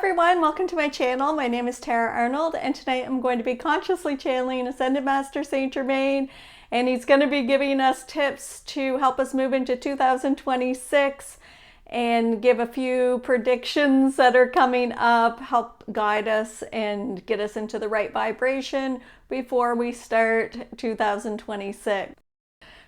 everyone, welcome to my channel. My name is Tara Arnold, and tonight I'm going to be consciously channeling Ascended Master St.Germain, and he's going to be giving us tips to help us move into 2026 and give a few predictions that are coming up, help guide us and get us into the right vibration before we start 2026.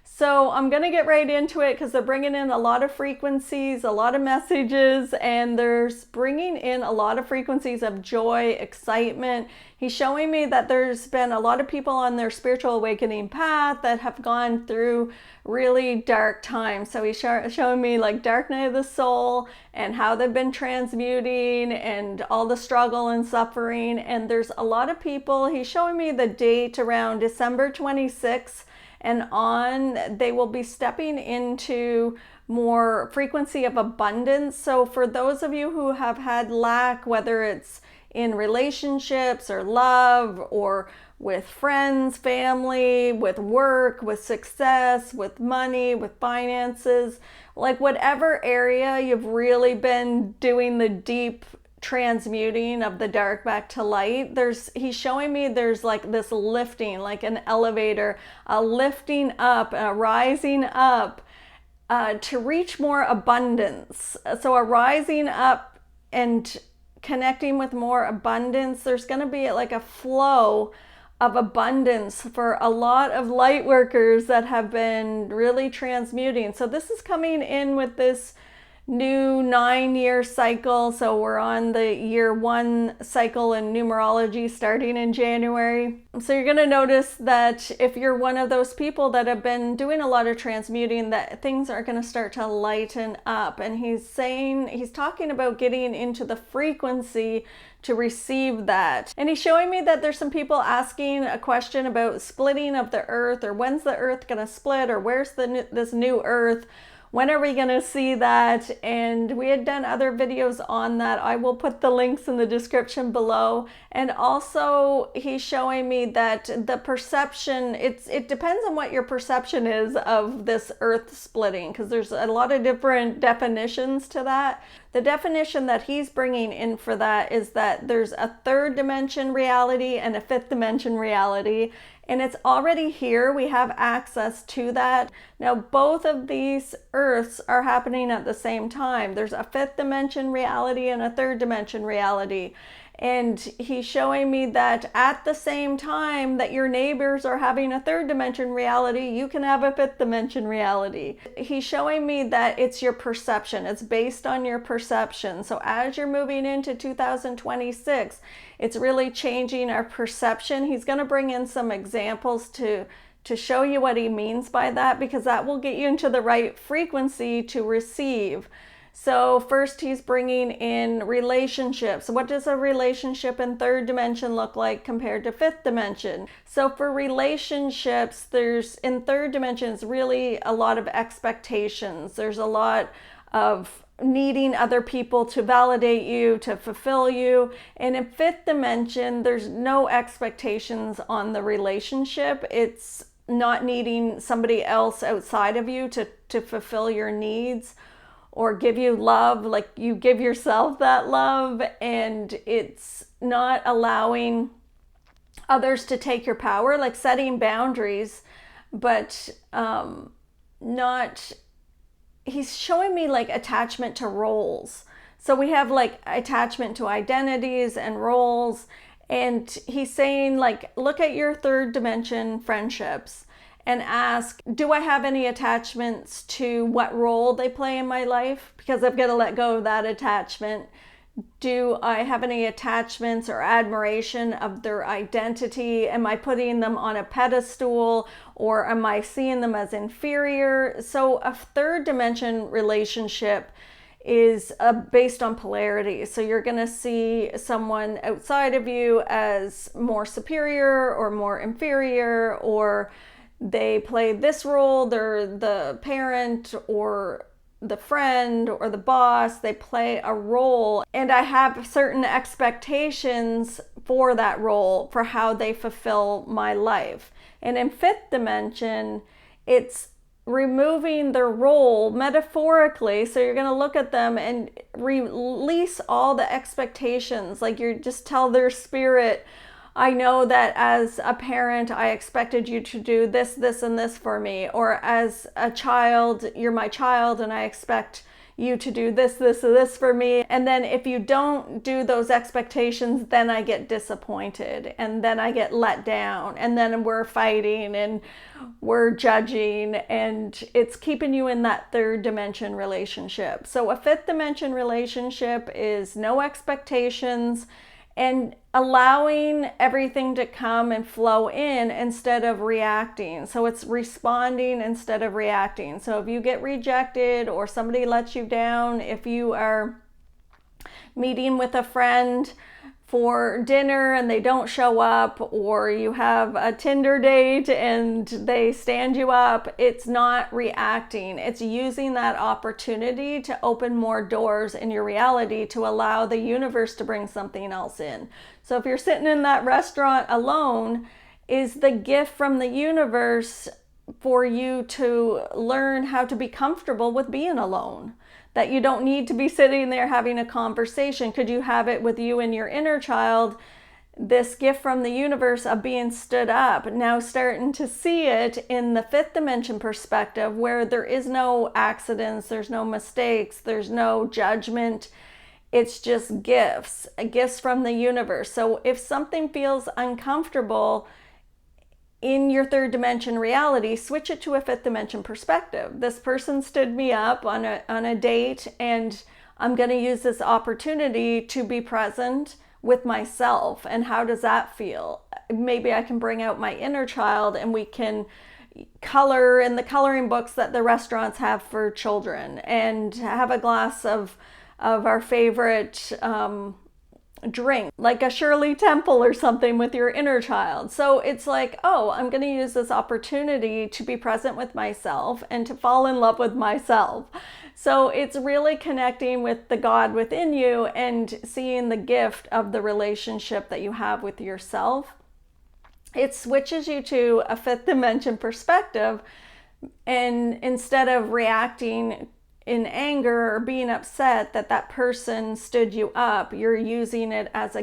So I'm going to get right into it because they're bringing in a lot of frequencies, a lot of messages, and they're bringing in a lot of frequencies of joy, excitement. He's showing me that there's been a lot of people on their spiritual awakening path that have gone through really dark times. So he's showing me like dark night of the soul and how they've been transmuting and all the struggle and suffering. And there's a lot of people. He's showing me the date around December 26th. And on, they will be stepping into more frequency of abundance. So for those of you who have had lack, whether it's in relationships or love or with friends, family, with work, with success, with money, with finances, like whatever area you've really been doing the deep transmuting of the dark back to light, he's showing me there's like this lifting, like an elevator, a lifting up, a rising up to reach more abundance. So a rising up and connecting with more abundance. There's going to be like a flow of abundance for a lot of light workers that have been really transmuting. So this is coming in with this new 9-year cycle. So we're on the year 1 cycle in numerology starting in January. So you're going to notice that if you're one of those people that have been doing a lot of transmuting, that things are going to start to lighten up. And he's talking about getting into the frequency to receive that. And he's showing me that there's some people asking a question about splitting of the earth, or when's the earth going to split, or where's this new earth? When are we going to see that? And we had done other videos on that. I will put the links in the description below. And also he's showing me that the perception, it depends on what your perception is of this earth splitting, because there's a lot of different definitions to that. The definition that he's bringing in for that is that there's a 3rd dimension reality and a 5th dimension reality. And it's already here. We have access to that. Now, both of these earths are happening at the same time. There's a 5th dimension reality and a 3rd dimension reality. And he's showing me that at the same time that your neighbors are having a 3rd dimension reality, you can have a 5th dimension reality. He's showing me that it's your perception. It's based on your perception. So as you're moving into 2026, it's really changing our perception. He's going to bring in some examples to show you what he means by that, because that will get you into the right frequency to receive. So first he's bringing in relationships. What does a relationship in 3rd dimension look like compared to 5th dimension? So for relationships, there's in 3rd dimension is really a lot of expectations. There's a lot of needing other people to validate you, to fulfill you. And in 5th dimension, there's no expectations on the relationship. It's not needing somebody else outside of you to fulfill your needs or give you love, like you give yourself that love. And it's not allowing others to take your power, like setting boundaries, but he's showing me like attachment to roles. So we have like attachment to identities and roles. And he's saying like, look at your 3rd dimension friendships and ask, do I have any attachments to what role they play in my life? Because I've got to let go of that attachment. Do I have any attachments or admiration of their identity? Am I putting them on a pedestal, or am I seeing them as inferior? So a 3rd dimension relationship is based on polarity. So you're going to see someone outside of you as more superior or more inferior, or they play this role, they're the parent or the friend or the boss, they play a role, and I have certain expectations for that role, for how they fulfill my life. And in 5th dimension, it's removing their role metaphorically. So you're going to look at them and release all the expectations. Like you just tell their spirit, I know that as a parent, I expected you to do this, this, and this for me. Or as a child, you're my child and I expect you to do this, this, and this for me. And then if you don't do those expectations, then I get disappointed and then I get let down and then we're fighting and we're judging, and it's keeping you in that third dimension relationship. So a fifth dimension relationship is no expectations and allowing everything to come and flow in instead of reacting. So it's responding instead of reacting. So if you get rejected or somebody lets you down, if you are meeting with a friend for dinner and they don't show up, or you have a Tinder date and they stand you up, it's not reacting. It's using that opportunity to open more doors in your reality to allow the universe to bring something else in. So if you're sitting in that restaurant alone, is the gift from the universe for you to learn how to be comfortable with being alone. That you don't need to be sitting there having a conversation. Could you have it with you and your inner child? This gift from the universe of being stood up. Now starting to see it in the fifth dimension perspective, where there is no accidents, there's no mistakes, there's no judgment. It's just gifts from the universe. So if something feels uncomfortable in your third dimension reality, switch it to a fifth dimension perspective. This person stood me up on a date, and I'm going to use this opportunity to be present with myself. And how does that feel? Maybe I can bring out my inner child and we can color in the coloring books that the restaurants have for children, and have a glass of our favorite drink, like a Shirley Temple or something with your inner child. So it's like, oh, I'm going to use this opportunity to be present with myself and to fall in love with myself. So it's really connecting with the God within you and seeing the gift of the relationship that you have with yourself. It switches you to a fifth dimension perspective, and instead of reacting in anger or being upset that that person stood you up, you're using it as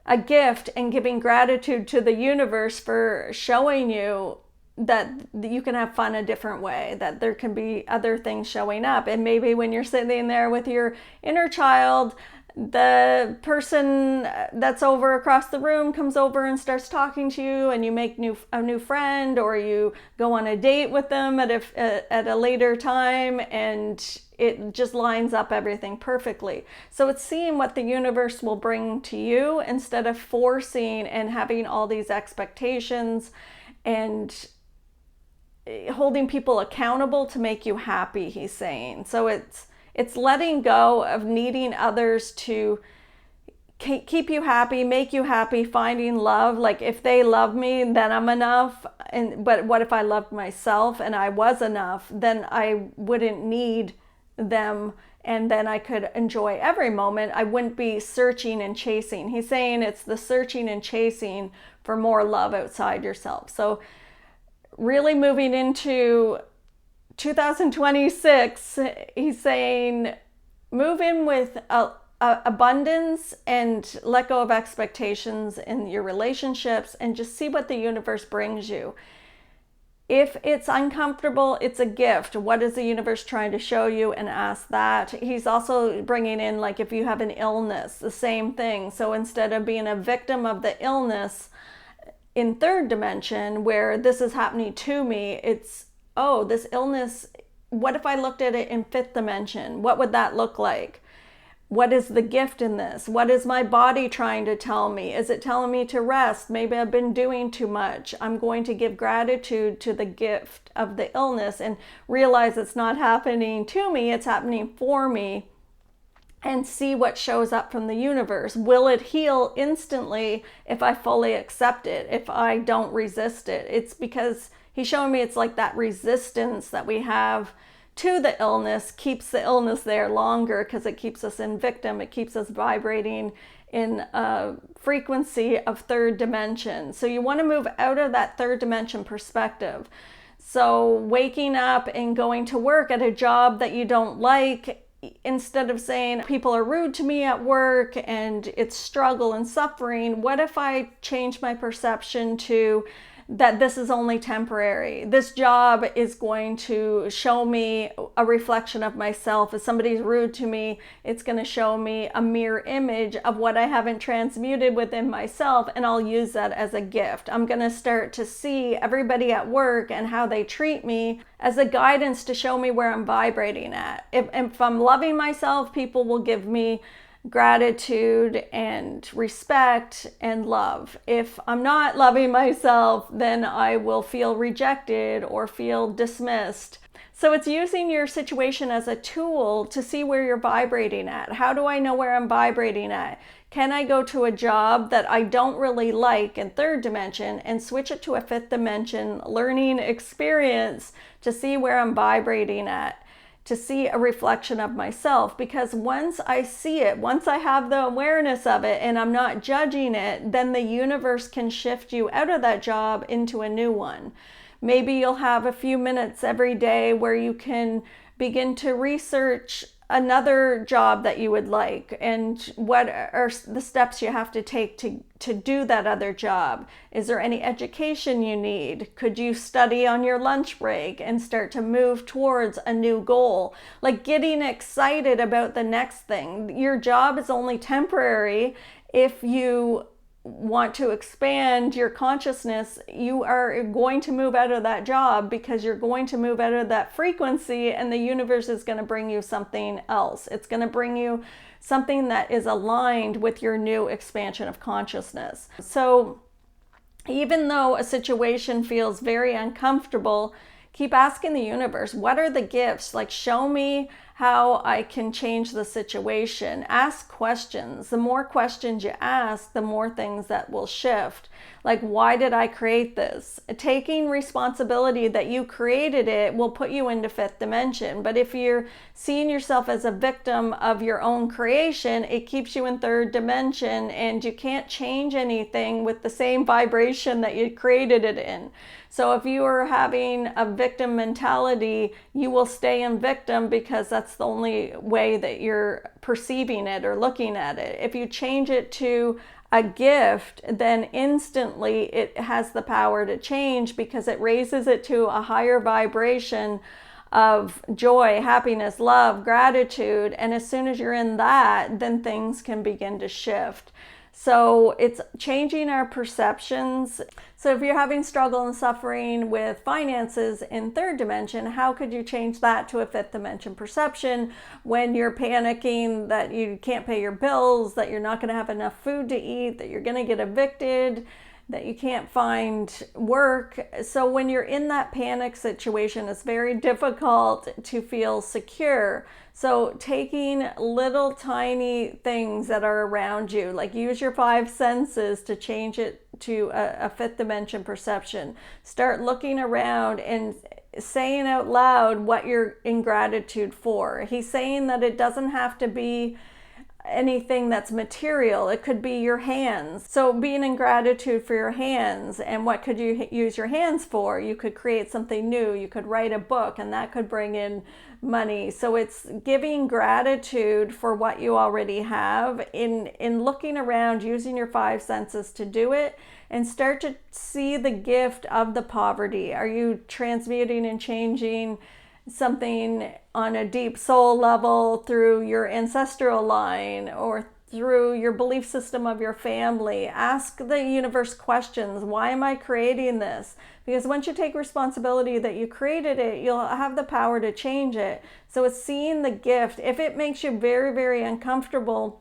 a gift and giving gratitude to the universe for showing you that you can have fun a different way, that there can be other things showing up. And maybe when you're sitting there with your inner child, the person that's over across the room comes over and starts talking to you, and you make a new friend, or you go on a date with them at a later time, and it just lines up everything perfectly. So it's seeing what the universe will bring to you instead of forcing and having all these expectations and holding people accountable to make you happy, he's saying. So it's letting go of needing others to keep you happy, make you happy, finding love. Like if they love me, then I'm enough. But what if I loved myself and I was enough? Then I wouldn't need them, and then I could enjoy every moment. I wouldn't be searching and chasing. He's saying it's the searching and chasing for more love outside yourself. So really moving into 2026, he's saying move in with abundance and let go of expectations in your relationships and just see what the universe brings you. If it's uncomfortable, it's a gift. What is the universe trying to show you? And ask that. He's also bringing in, like, if you have an illness, the same thing. So instead of being a victim of the illness in third dimension, where this is happening to me, it's, oh, this illness, what if I looked at it in fifth dimension? What would that look like? What is the gift in this? What is my body trying to tell me? Is it telling me to rest? Maybe I've been doing too much. I'm going to give gratitude to the gift of the illness and realize it's not happening to me, it's happening for me, and see what shows up from the universe. Will it heal instantly if I fully accept it, if I don't resist it? It's because he's showing me it's like that resistance that we have to the illness keeps the illness there longer, because it keeps us in victim. It keeps us vibrating in a frequency of third dimension. So you want to move out of that third dimension perspective. So waking up and going to work at a job that you don't like, instead of saying people are rude to me at work and it's struggle and suffering, what if I change my perception to that this is only temporary? This job is going to show me a reflection of myself. If somebody's rude to me, it's going to show me a mirror image of what I haven't transmuted within myself, and I'll use that as a gift. I'm going to start to see everybody at work and how they treat me as a guidance to show me where I'm vibrating at. If I'm loving myself, people will give me gratitude and respect and love. If I'm not loving myself, then I will feel rejected or feel dismissed. So it's using your situation as a tool to see where you're vibrating at. How do I know where I'm vibrating at? Can I go to a job that I don't really like in third dimension and switch it to a fifth dimension learning experience to see where I'm vibrating at? To see a reflection of myself? Because once I see it, once I have the awareness of it and I'm not judging it, then the universe can shift you out of that job into a new one. Maybe you'll have a few minutes every day where you can begin to research another job that you would like and what are the steps you have to take to do that other job. Is there any education you need? Could you study on your lunch break and start to move towards a new goal? Like getting excited about the next thing. Your job is only temporary. If you want to expand your consciousness, you are going to move out of that job because you're going to move out of that frequency, and the universe is going to bring you something else. It's going to bring you something that is aligned with your new expansion of consciousness. So even though a situation feels very uncomfortable, keep asking the universe, what are the gifts? Like, show me how I can change the situation. Ask questions. The more questions you ask, the more things that will shift. Like, why did I create this? Taking responsibility that you created it will put you into fifth dimension. But if you're seeing yourself as a victim of your own creation, it keeps you in third dimension, and you can't change anything with the same vibration that you created it in. So if you are having a victim mentality, you will stay in victim because that's the only way that you're perceiving it or looking at it. If you change it to a gift, then instantly it has the power to change because it raises it to a higher vibration of joy, happiness, love, gratitude. And as soon as you're in that, then things can begin to shift. So it's changing our perceptions. So if you're having struggle and suffering with finances in third dimension, how could you change that to a fifth dimension perception when you're panicking that you can't pay your bills, that you're not going to have enough food to eat, that you're going to get evicted, that you can't find work? So when you're in that panic situation, it's very difficult to feel secure. So taking little tiny things that are around you, like use your five senses to change it to a fifth dimension perception. Start looking around and saying out loud what you're in gratitude for. He's saying that it doesn't have to be anything that's material. It could be your hands. So being in gratitude for your hands, and what could you use your hands for? You could create something new. You could write a book, and that could bring in money. So it's giving gratitude for what you already have in looking around, using your five senses to do it, and start to see the gift of the poverty. Are you transmuting and changing something on a deep soul level through your ancestral line or through your belief system of your family? Ask the universe questions. Why am I creating this? Because once you take responsibility that you created it, you'll have the power to change it. So it's seeing the gift. If it makes you very, very uncomfortable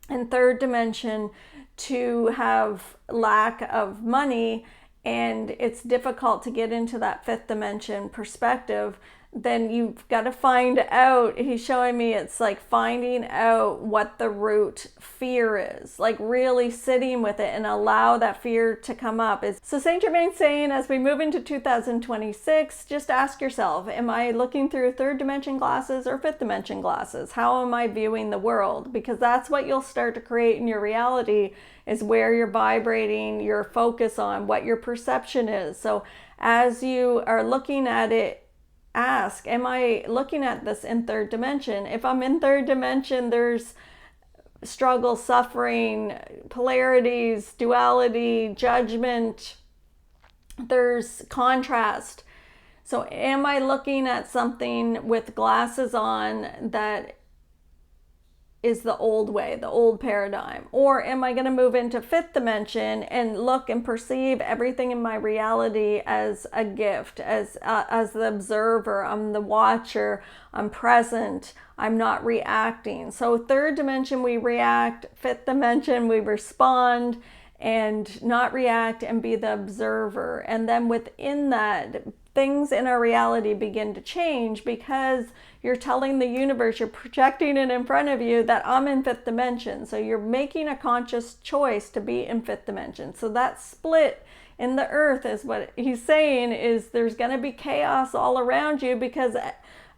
in third dimension to have lack of money, and it's difficult to get into that fifth dimension perspective, then you've got to find out. He's showing me it's like finding out what the root fear is, like really sitting with it and allow that fear to come up. So St.Germain saying, as we move into 2026, just ask yourself, am I looking through third dimension glasses or fifth dimension glasses? How am I viewing the world? Because that's what you'll start to create in your reality, is where you're vibrating your focus on, what your perception is. So as you are looking at it, ask, am I looking at this in third dimension? If I'm in third dimension, there's struggle, suffering, polarities, duality, judgment, there's contrast. So am I looking at something with glasses on that is the old way, the old paradigm? Or am I going to move into fifth dimension and look and perceive everything in my reality as a gift, as the observer? I'm the watcher, I'm present, I'm not reacting. So third dimension, we react. Fifth dimension, we respond and not react and be the observer. And then within that, things in our reality begin to change because you're telling the universe, you're projecting it in front of you that I'm in fifth dimension. So you're making a conscious choice to be in fifth dimension. So that split in the earth is what he's saying, is there's going to be chaos all around you because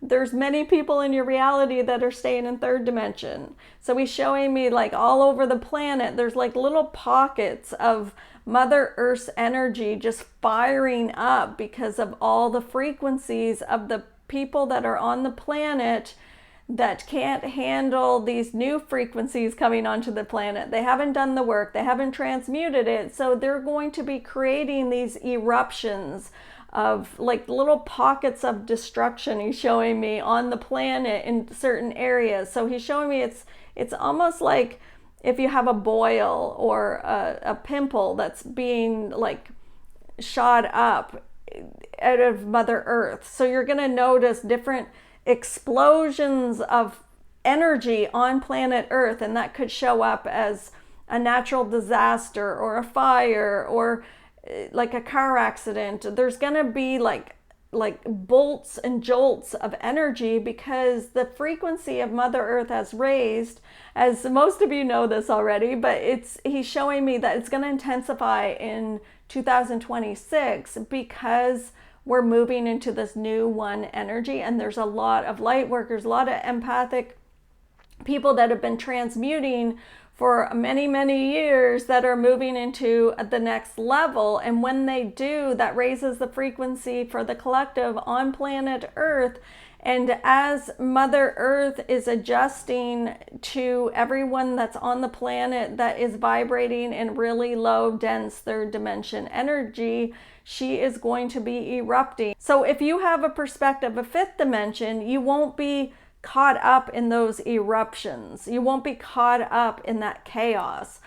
there's many people in your reality that are staying in third dimension. So he's showing me like all over the planet, there's like little pockets of Mother Earth's energy just firing up because of all the frequencies of the people that are on the planet that can't handle these new frequencies coming onto the planet. They haven't done the work, they haven't transmuted it, so they're going to be creating these eruptions of like little pockets of destruction he's showing me on the planet in certain areas. So he's showing me it's almost like if you have a boil or a pimple that's being like shot up out of Mother Earth. So you're going to notice different explosions of energy on planet Earth, and that could show up as a natural disaster or a fire or like a car accident. There's going to be like bolts and jolts of energy because the frequency of Mother Earth has raised, as most of you know this already, but he's showing me that it's going to intensify in 2026 because we're moving into this new one energy, and there's a lot of light workers, a lot of empathic people that have been transmuting for many, many years that are moving into the next level. And when they do, that raises the frequency for the collective on planet Earth. And as Mother Earth is adjusting to everyone that's on the planet that is vibrating in really low, dense third dimension energy, she is going to be erupting. So if you have a perspective of fifth dimension, you won't be caught up in those eruptions. You won't be caught up in that chaos.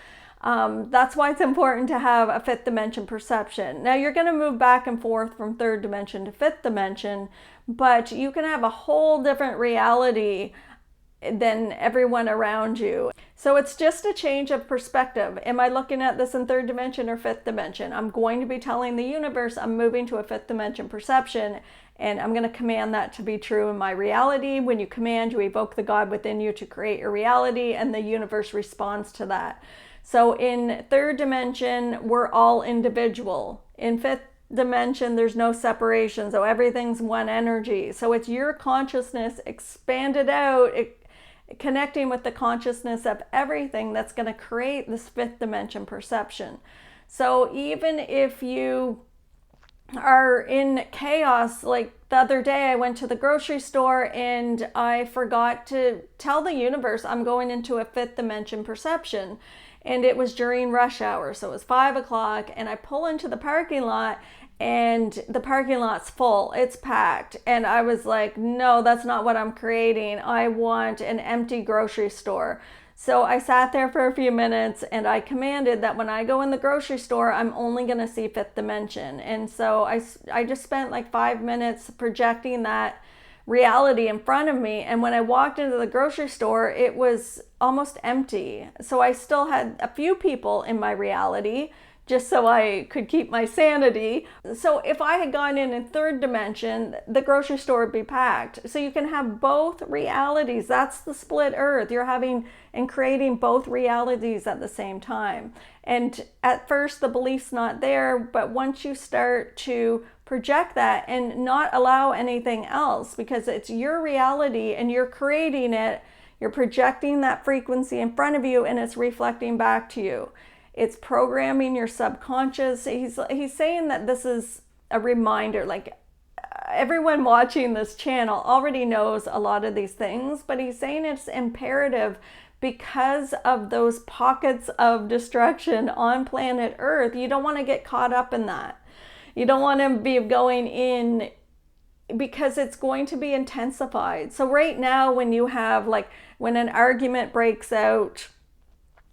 That's why it's important to have a fifth dimension perception. Now you're going to move back and forth from third dimension to fifth dimension, but you can have a whole different reality than everyone around you. So it's just a change of perspective. Am I looking at this in third dimension or fifth dimension? I'm going to be telling the universe I'm moving to a fifth dimension perception, and I'm going to command that to be true in my reality. When you command, you evoke the God within you to create your reality, and the universe responds to that. So in third dimension, we're all individual. In fifth dimension, there's no separation, so everything's one energy. So it's your consciousness expanded out, connecting with the consciousness of everything that's going to create this fifth dimension perception. So even if you are in chaos, like the other day I went to the grocery store and I forgot to tell the universe I'm going into a fifth dimension perception, and it was during rush hour, so it was 5 o'clock, and I pull into the parking lot and the parking lot's full, it's packed, and I was like, no, that's not what I'm creating. I want an empty grocery store. So I sat there for a few minutes and I commanded that when I go in the grocery store, I'm only going to see fifth dimension. And so I just spent like 5 minutes projecting that reality in front of me. And when I walked into the grocery store, it was almost empty. So I still had a few people in my reality, just so I could keep my sanity. So if I had gone in third dimension, the grocery store would be packed. So you can have both realities. That's the split earth. You're having and creating both realities at the same time. And at first the belief's not there, but once you start to project that and not allow anything else, because it's your reality and you're creating it, you're projecting that frequency in front of you and it's reflecting back to you. It's programming your subconscious. He's saying that this is a reminder, like everyone watching this channel already knows a lot of these things, but he's saying it's imperative because of those pockets of destruction on planet Earth. You don't want to get caught up in that. You don't want to be going in, because it's going to be intensified. So right now, when you have, like, when an argument breaks out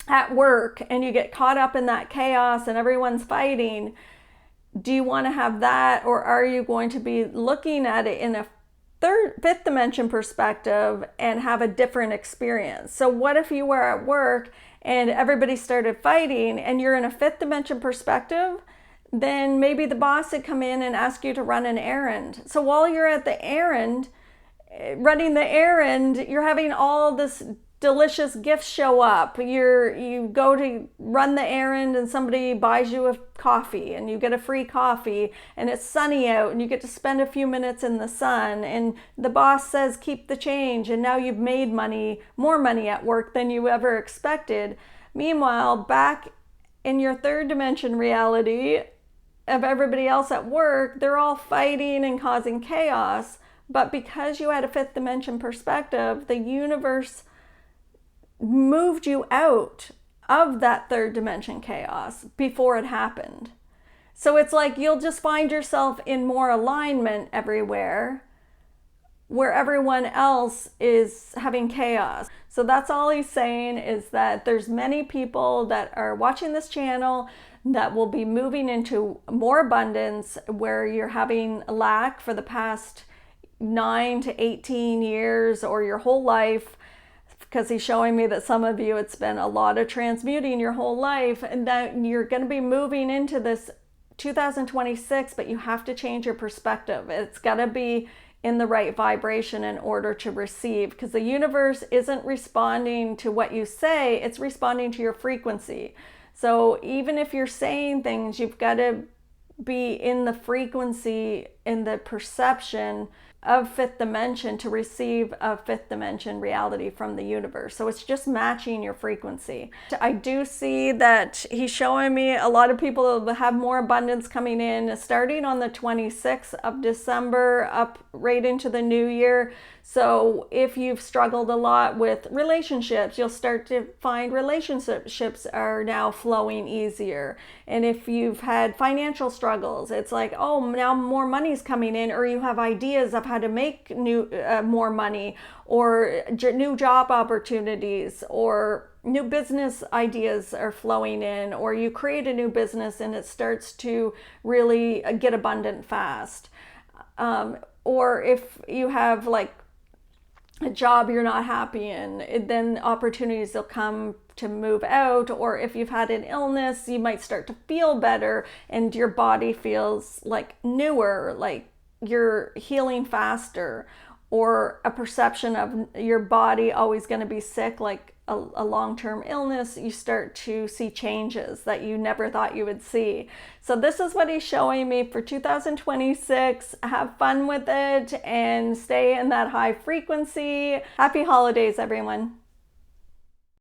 at work and you get caught up in that chaos and everyone's fighting, do you want to have that, or are you going to be looking at it in a fifth dimension perspective and have a different experience? So what if you were at work and everybody started fighting and you're in a fifth dimension perspective? Then maybe the boss would come in and ask you to run an errand. So while you're at the errand, running the errand, you're having all this delicious gifts show up. You go to run the errand and somebody buys you a coffee and you get a free coffee, and it's sunny out and you get to spend a few minutes in the sun, and the boss says keep the change, and now you've made money, more money at work than you ever expected. Meanwhile, back in your third dimension reality of everybody else at work, they're all fighting and causing chaos. But because you had a fifth dimension perspective, the universe moved you out of that third dimension chaos before it happened. So it's like you'll just find yourself in more alignment everywhere, where everyone else is having chaos. So that's all he's saying, is that there's many people that are watching this channel that will be moving into more abundance, where you're having lack for the past 9 to 18 years or your whole life, because he's showing me that some of you, it's been a lot of transmuting your whole life, and that you're going to be moving into this 2026, but you have to change your perspective. It's got to be in the right vibration in order to receive, because the universe isn't responding to what you say, it's responding to your frequency. So even if you're saying things, you've got to be in the frequency, in the perception of fifth dimension to receive a fifth dimension reality from the universe. So it's just matching your frequency. I do see that he's showing me a lot of people will have more abundance coming in starting on the 26th of December up right into the new year. So if you've struggled a lot with relationships, you'll start to find relationships are now flowing easier. And if you've had financial struggles, it's like, oh, now more money's coming in, or you have ideas of how to make more money, or new job opportunities, or new business ideas are flowing in, or you create a new business and it starts to really get abundant fast. Or if you have like a job you're not happy in, then opportunities will come to move out. Or if you've had an illness, you might start to feel better and your body feels like newer, like you're healing faster. Or a perception of your body always going to be sick, like a long-term illness, you start to see changes that you never thought you would see. So this is what he's showing me for 2026. Have fun with it and stay in that high frequency. Happy holidays, everyone.